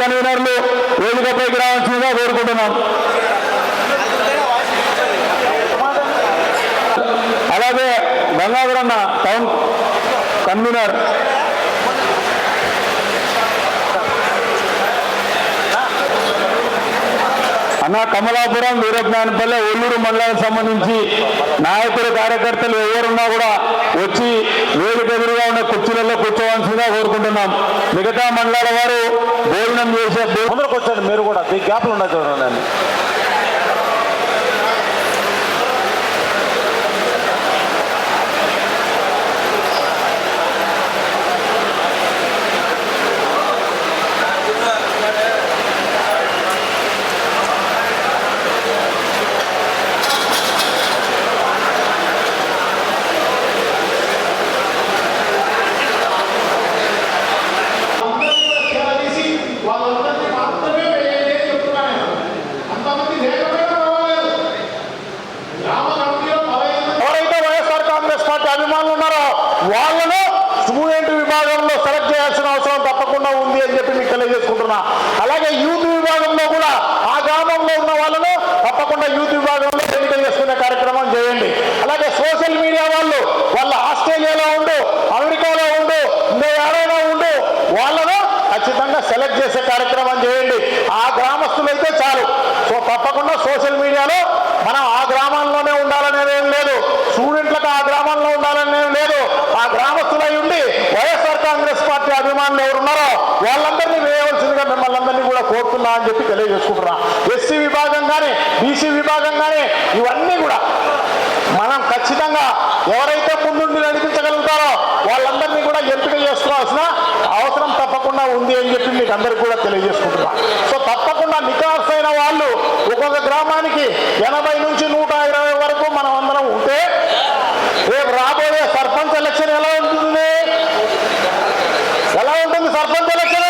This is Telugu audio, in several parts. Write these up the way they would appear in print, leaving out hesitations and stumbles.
కన్వీనర్లు వేదికపైకి రావాల్సిందిగా కోరుకుంటున్నాం. అలాగే గంగాధర్ అన్న టౌన్ కన్వీనర్, అన్న కమలాపురం, వీరజ్ఞానపల్లె, ఒల్లూరు మండలానికి సంబంధించి నాయకులు కార్యకర్తలు ఎవరున్నా కూడా వచ్చి వేదిక ఎదురుగా ఉన్న కుర్చీలలో కూర్చోవాల్సిందిగా కోరుకుంటున్నాం. మిగతా మండలాల వారు భోజనం చేసే ముందరకు వచ్చాడు. మీరు కూడా ఈ గ్యాప్లు ఉన్నాయి చూడండి. అభిమానులు ఉన్నారో వాళ్ళను స్టూడెంట్ విభాగంలో సెలెక్ట్ చేయాల్సిన అవసరం తప్పకుండా ఉంది అని చెప్పి మీకు తెలియజేసుకుంటున్నా. అలాగే యూత్ విభాగంలో కూడా ఆ గ్రామంలో ఉన్న వాళ్ళను తప్పకుండా యూత్ విభాగంలో ఎన్నిక చేసుకునే కార్యక్రమం చేయండి. అలాగే సోషల్ మీడియా వాళ్ళు ఆస్ట్రేలియాలో ఉండు, అమెరికాలో ఉండు, ఇంకా ఎవరైనా ఉండు, వాళ్ళను ఖచ్చితంగా సెలెక్ట్ చేసే కార్యక్రమం చేయండి. ఆ గ్రామస్తులైతే చాలు. సో తప్పకుండా సోషల్ మీడియాలో మనం ఆ గ్రామంలోనే ఉండాలనేది ఏం లేదు, స్టూడెంట్లకు ఆ గ్రామంలో ఉండాలనేది లేదు. ఆ గ్రామస్తులై ఉండి వైఎస్ఆర్ కాంగ్రెస్ పార్టీ అభిమానులు ఎవరున్నారో వాళ్ళందరినీ వేయవలసిందిగా మిమ్మల్ని అందరినీ కూడా కోరుతున్నా అని చెప్పి తెలియజేసుకుంటున్నా. ఎస్సీ విభాగం కానీ బీసీ విభాగం కానీ ఇవన్నీ కూడా మనం ఖచ్చితంగా ఎవరైతే ముందుండి నడిపించగలుగుతారో వాళ్ళందరినీ కూడా ఎంపిక చేసుకోవాల్సిన అవసరం తప్పకుండా ఉంది అని చెప్పి మీకు అందరికీ కూడా తెలియజేసుకుంటున్నా. సో తప్పకుండా నికార్సైన వాళ్ళు ఒక్కొక్క గ్రామానికి 80 నుంచి 120 వరకు మనం అందరం ఉంటే రేపు రాబోయే సర్పంచ్ ఎలక్షన్ ఎలా ఉంటుంది? సర్పంచ్ ఎలక్షన్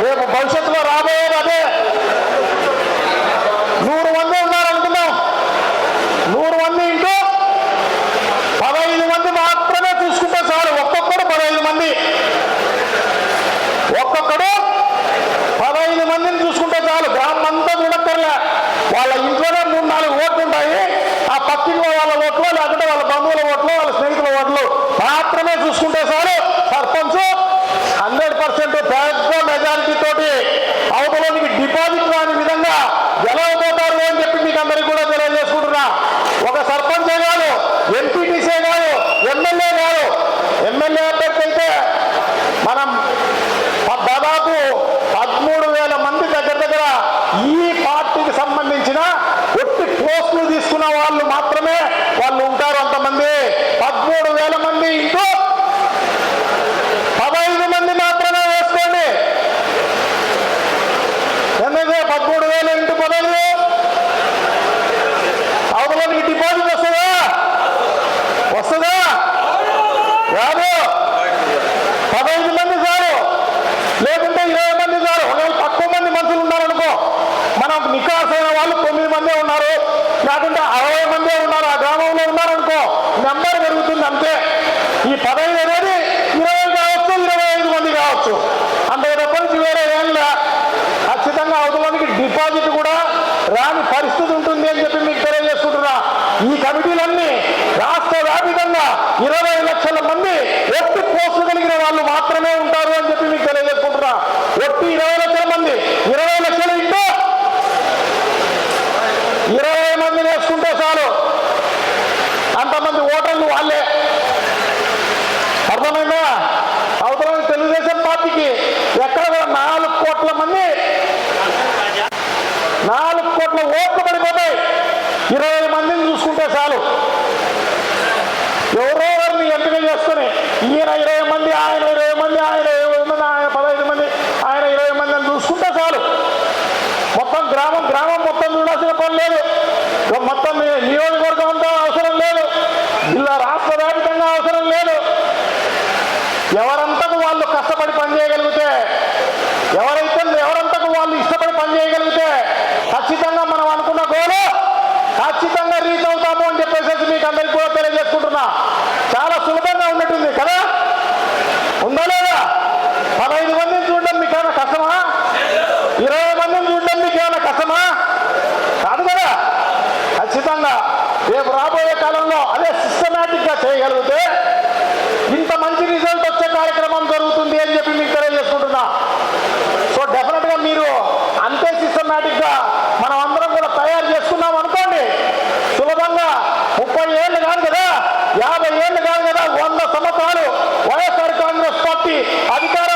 రేపు భవిష్యత్తులో రాబోయేది అదే. 100 మంది ఉన్నారనుకుందాం. 100 మంది ఇంటూ 15 మంది మాత్రమే చూసుకుంటే చాలు. ఒక్కొక్కడు 15 మంది, ఒక్కొక్కడు 15 మందిని చూసుకుంటే చాలు. గ్రామం అంతా చూడక్కర్లే. వాళ్ళ ఇంట్లోనే 3-4 ఓట్లు ఉంటాయి. ఆ పక్కింట్లో వాళ్ళ ఓట్లు, లేకుంటే వాళ్ళ బంధువుల ఓట్లు, వాళ్ళ స్నేహితుల ఓట్లు మాత్రమే చూసుకుంటే చాలు. సర్పంచ్ 100% పెద్ద మెజారిటీ తోటి అవతలోనికి డిపాజిట్ రాని విధంగా గెలవబోతారు అని చెప్పి మీకు అందరికీ కూడా తెలియజేసుకుంటున్నా. ఒక సర్పంచే కాదు, ఎంపీటీసీ కాదు, ఎమ్మెల్యే కాదు. ఎమ్మెల్యే అభ్యర్థి అయితే మనం దాదాపు 13,000 మంది దగ్గర ఈ పార్టీకి సంబంధించిన ఒట్టి పోస్టులు తీసుకున్న వాళ్ళు మాత్రమే వాళ్ళు ఉంటారు. అంతమంది 13,000 మంది ఇంటూ 15 మంది మాత్రమే వేసుకోండి. ఎందుకంటే 13,000 ఇంటూ 15 అవతలకి డిపాజిట్ వస్తుందా? రాదు. 15 మంది చాలు, లేకుంటే 20 మంది చాలు. ఒకవేళ తక్కువ మంది మనుషులు ఉన్నారనుకో, మనం నికాసైన వాళ్ళు 9 మందే ఉన్నారు, లేకుంటే 60 మందే ఉన్నారు, ఆ గ్రామంలో ఉన్నారనుకో, నెంబర్ పెరుగుతుంది అంతే. ఈ 15 అనేది 20 కావచ్చు, 25 మంది కావచ్చు. అంతే తప్ప నుంచి వేరే ఏం లే. ఖచ్చితంగా అవతలకి డిపాజిట్ కూడా రాని పరిస్థితి ఉంటుంది అని చెప్పి మీకు తెలియజేసుకుంటున్నా. ఈ కమిటీలన్నీ రాష్ట్ర వ్యాప్తంగా 20 లక్షల మంది ఒట్టి పోస్టులు కలిగిన వాళ్ళు మాత్రమే ఉంటారు అని చెప్పి మీకు తెలియజేసుకుంటున్నా. ఒట్టి 20 లక్షల మంది, 20 లక్షలు ఇంటూ 20 మంది వేసుకుంటే చాలు. అంతమంది ఓటర్లు వాళ్ళే. అర్థమైందా? అవతల తెలుగుదేశం పార్టీకి ఎక్కడ 4 కోట్ల మంది, 4 కోట్ల ఓట్లు పడిపోతాయి. 20 మందిని చూసుకుంటే చాలు. ఎవరో వారిని ఎంపిక చేసుకుని ఈయన 20 మంది, ఆయన 20 మంది, ఆయన 20 మంది, ఆయన 15 మంది, ఆయన 20 మంది అని చూసుకుంటే చాలు. మొత్తం గ్రామం మొత్తం చూడాల్సిన పని లేదు. మొత్తం నియోజకవర్గం అంతా అవసరం లేదు. జిల్లా రాష్ట్ర వ్యాప్తంగా అవసరం లేదు. ఎవరంతకు వాళ్ళు కష్టపడి పనిచేయగలిగితే, ఎవరంతకు వాళ్ళు ఇష్టపడి పనిచేయగలిగితే ఖచ్చితంగా మనం అనుకున్న గోలు ఖచ్చితంగా రీచ్ అవుతాము అని చెప్పేసి మీకు అందరికీ కూడా తెలియజేసుకుంటున్నా. చాలా సులభంగా ఉన్నట్టుంది కదా, ఉందా లేదా? 15 మంది రేపు రాబోయే కాలంలో అదే సిస్టమేటిక్ గా చేయగలిగితే ఇంత మంచి రిజల్ట్ వచ్చే కార్యక్రమం జరుగుతుంది అని చెప్పి మీకు తెలియజేసుకుంటున్నా. సో డెఫినెట్ గా మీరు అంతే సిస్టమేటిక్ గా మనం అందరం కూడా తయారు చేసుకున్నాం అనుకోండి, సులభంగా 30 ఏళ్ళు కాదు కదా, 50 ఏళ్ళు కాదు కదా, 100 సంవత్సరాలు వైఎస్ఆర్ కాంగ్రెస్ పార్టీ అధికార